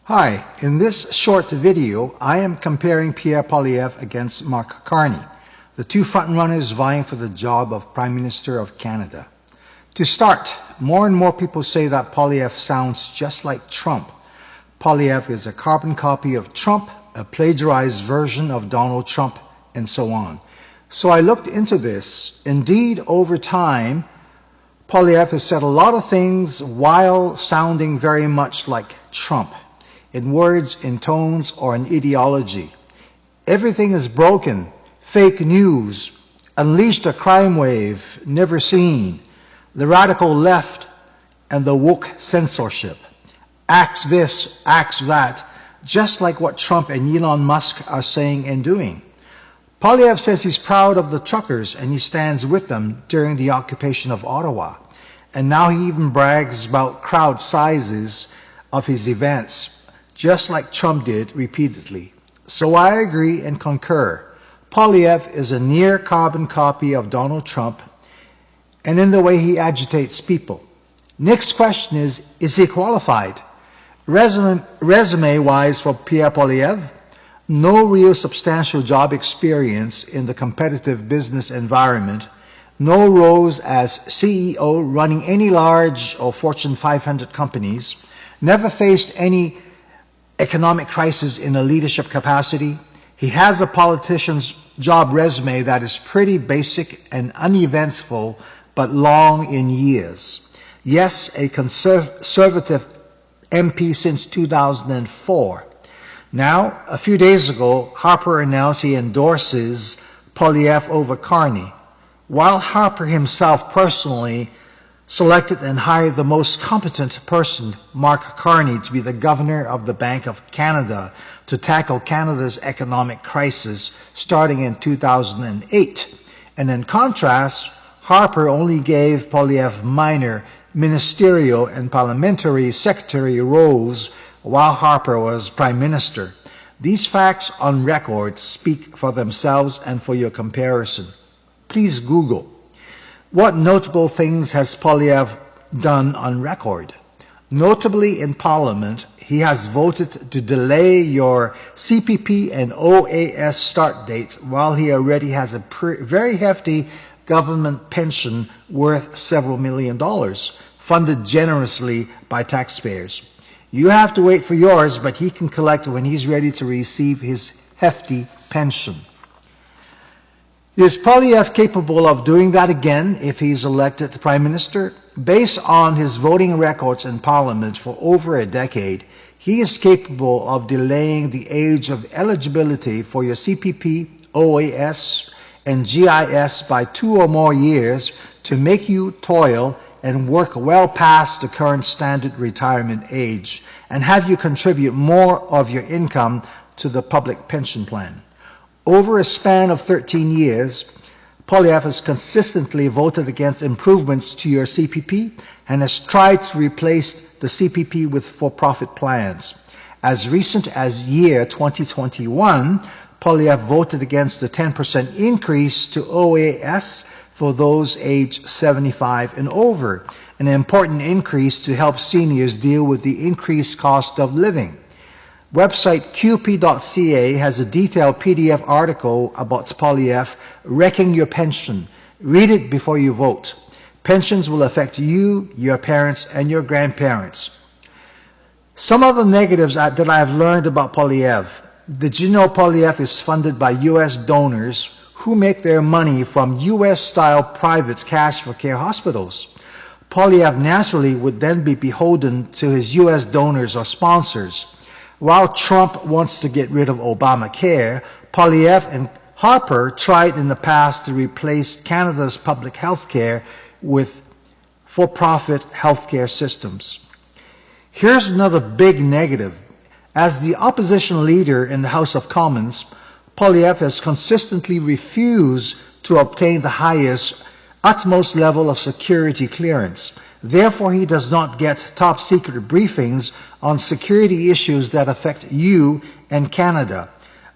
Hi, in this short video, I am comparing Pierre Poilievre against Mark Carney, the two frontrunners vying for the job of Prime Minister of Canada. To start, more and more people say that Poilievre sounds just like Trump. Poilievre is a carbon copy of Trump, a plagiarized version of Donald Trump, and so on. So I looked into this. Indeed, over time, Poilievre has said a lot of things while sounding very much like Trump, in words, in tones, or in ideology. Everything is broken, fake news, unleashed a crime wave never seen, the radical left and the woke censorship. Axe this, axe that, just like what Trump and Elon Musk are saying and doing. Poilievre says he's proud of the truckers and he stands with them during the occupation of Ottawa. And now he even brags about crowd sizes of his events, just like Trump did repeatedly. So I agree and concur. Poilievre is a near carbon copy of Donald Trump, and in the way he agitates people. Next question is he qualified? Resume-wise for Pierre Poilievre, no real substantial job experience in the competitive business environment, no roles as CEO running any large or Fortune 500 companies, never faced any economic crisis in a leadership capacity. He has a politician's job resume that is pretty basic and uneventful, but long in years. Yes, a conservative MP since 2004. Now, a few days ago, Harper announced he endorses Poilievre over Carney, while Harper himself personally selected and hired the most competent person, Mark Carney, to be the governor of the Bank of Canada to tackle Canada's economic crisis starting in 2008. And in contrast, Harper only gave Poilievre minor ministerial and parliamentary secretary roles while Harper was Prime Minister. These facts on record speak for themselves and for your comparison. Please Google. What notable things has Poilievre done on record? Notably in Parliament, he has voted to delay your CPP and OAS start date while he already has a very hefty government pension worth several $1 million, funded generously by taxpayers. You have to wait for yours, but he can collect when he's ready to receive his hefty pension. Is Poilievre capable of doing that again if he's elected Prime Minister? Based on his voting records in Parliament for over a decade, he is capable of delaying the age of eligibility for your CPP, OAS, and GIS by 2 or more years to make you toil and work well past the current standard retirement age and have you contribute more of your income to the public pension plan. Over a span of 13 years, Poilievre has consistently voted against improvements to your CPP and has tried to replace the CPP with for-profit plans. As recent as year 2021, Poilievre voted against the 10% increase to OAS for those aged 75 and over, an important increase to help seniors deal with the increased cost of living. Website qp.ca has a detailed PDF article about Poilievre wrecking your pension. Read it before you vote. Pensions will affect you, your parents, and your grandparents. Some of the negatives that I have learned about Poilievre. Did you know Poilievre is funded by U.S. donors who make their money from U.S.-style private cash for care hospitals? Poilievre naturally would then be beholden to his U.S. donors or sponsors. While Trump wants to get rid of Obamacare, Poilievre and Harper tried in the past to replace Canada's public health care with for-profit healthcare systems. Here's another big negative. As the opposition leader in the House of Commons, Poilievre has consistently refused to obtain the utmost level of security clearance. Therefore, he does not get top-secret briefings on security issues that affect you and Canada.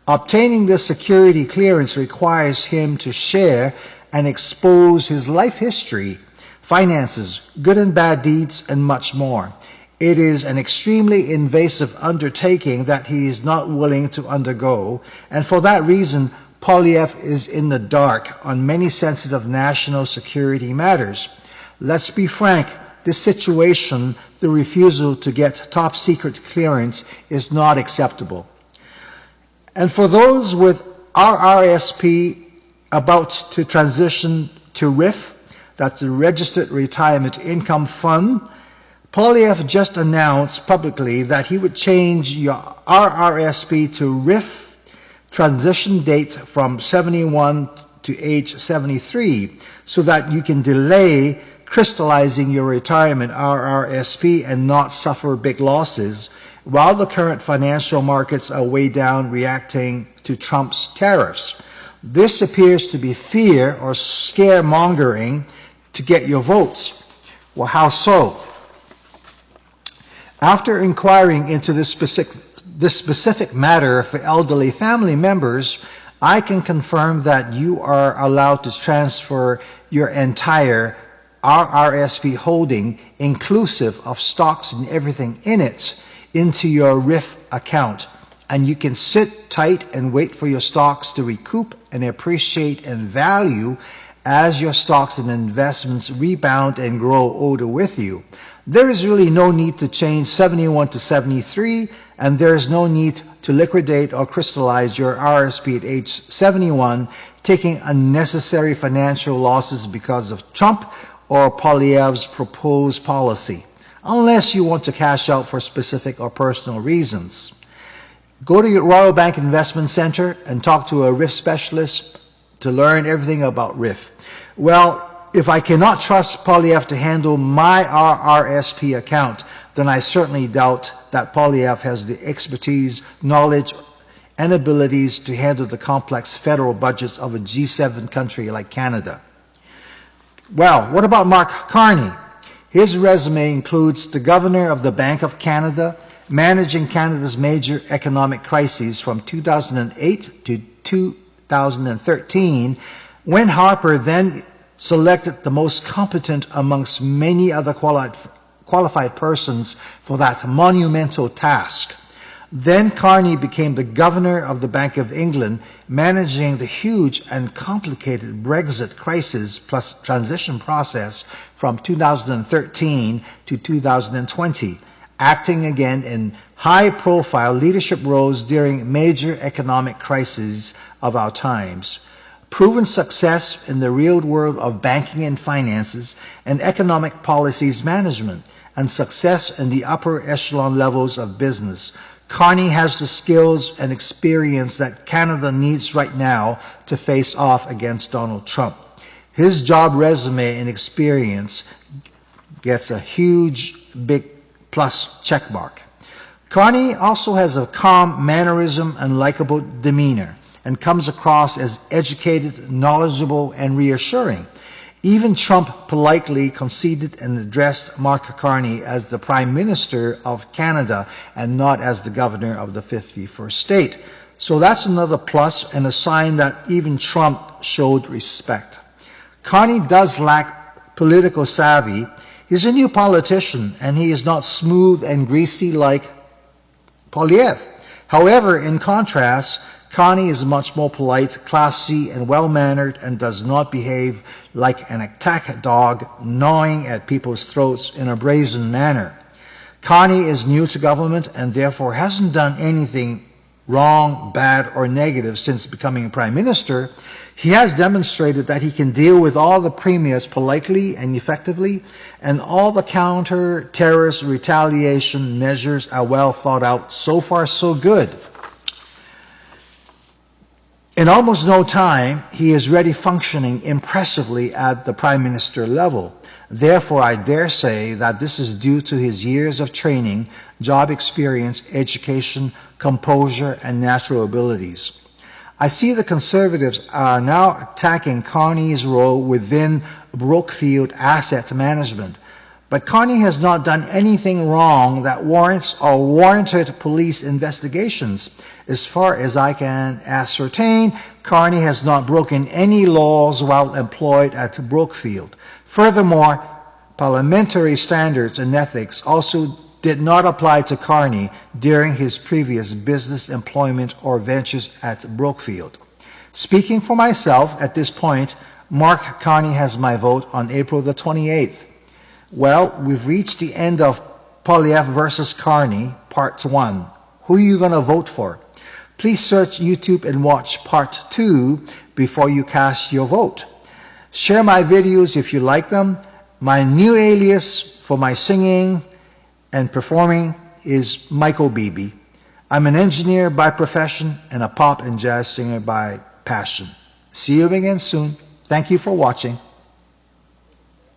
Obtaining this security clearance requires him to share and expose his life history, finances, good and bad deeds, and much more. It is an extremely invasive undertaking that he is not willing to undergo, and for that reason, Poilievre is in the dark on many sensitive national security matters. Let's be frank, this situation, the refusal to get top secret clearance, is not acceptable. And for those with RRSP about to transition to RRIF, that's the Registered Retirement Income Fund, Poilievre just announced publicly that he would change your RRSP to RRIF transition date from 71 to age 73 so that you can delay crystallizing your retirement RRSP and not suffer big losses while the current financial markets are way down reacting to Trump's tariffs. This appears to be fear or scaremongering to get your votes. Well, how so? After inquiring into this specific matter for elderly family members, I can confirm that you are allowed to transfer your entire RRSP holding, inclusive of stocks and everything in it, into your RRIF account. And you can sit tight and wait for your stocks to recoup and appreciate in value as your stocks and investments rebound and grow older with you. There is really no need to change 71 to 73, and there is no need to liquidate or crystallize your RRSP at age 71, taking unnecessary financial losses because of Trump or Poilievre's proposed policy, unless you want to cash out for specific or personal reasons. Go to your Royal Bank Investment Center and talk to a RRIF specialist to learn everything about RRIF. Well, if I cannot trust Poilievre to handle my RRSP account, then I certainly doubt that Poilievre has the expertise, knowledge, and abilities to handle the complex federal budgets of a G7 country like Canada. Well, what about Mark Carney? His resume includes the Governor of the Bank of Canada, managing Canada's major economic crises from 2008 to 2013, when Harper then selected the most competent amongst many other qualified persons for that monumental task. Then Carney became the Governor of the Bank of England, managing the huge and complicated Brexit crisis plus transition process from 2013 to 2020, acting again in high-profile leadership roles during major economic crises of our times. Proven success in the real world of banking and finances and economic policies management, and success in the upper echelon levels of business. Carney has the skills and experience that Canada needs right now to face off against Donald Trump. His job resume and experience gets a huge, big plus check mark. Carney also has a calm mannerism and likable demeanor, and comes across as educated, knowledgeable, and reassuring. Even Trump politely conceded and addressed Mark Carney as the Prime Minister of Canada and not as the Governor of the 51st state. So that's another plus and a sign that even Trump showed respect. Carney does lack political savvy. He's a new politician and he is not smooth and greasy like Poilievre. However, in contrast, Carney is much more polite, classy, and well-mannered and does not behave like an attack dog gnawing at people's throats in a brazen manner. Carney is new to government and therefore hasn't done anything wrong, bad, or negative since becoming Prime Minister. He has demonstrated that he can deal with all the premiers politely and effectively, and all the counter-terrorist retaliation measures are well thought out. So far, so good. In almost no time, he is already functioning impressively at the Prime Minister level. Therefore, I dare say that this is due to his years of training, job experience, education, composure, and natural abilities. I see the Conservatives are now attacking Carney's role within Brookfield Asset Management. But Carney has not done anything wrong that warrants or warranted police investigations. As far as I can ascertain, Carney has not broken any laws while employed at Brookfield. Furthermore, parliamentary standards and ethics also did not apply to Carney during his previous business employment or ventures at Brookfield. Speaking for myself, at this point, Mark Carney has my vote on April the 28th. Well, we've reached the end of Poilievre versus Carney, Part 1. Who are you going to vote for? Please search YouTube and watch Part 2 before you cast your vote. Share my videos if you like them. My new alias for my singing and performing is Michael Beebe. I'm an engineer by profession and a pop and jazz singer by passion. See you again soon. Thank you for watching.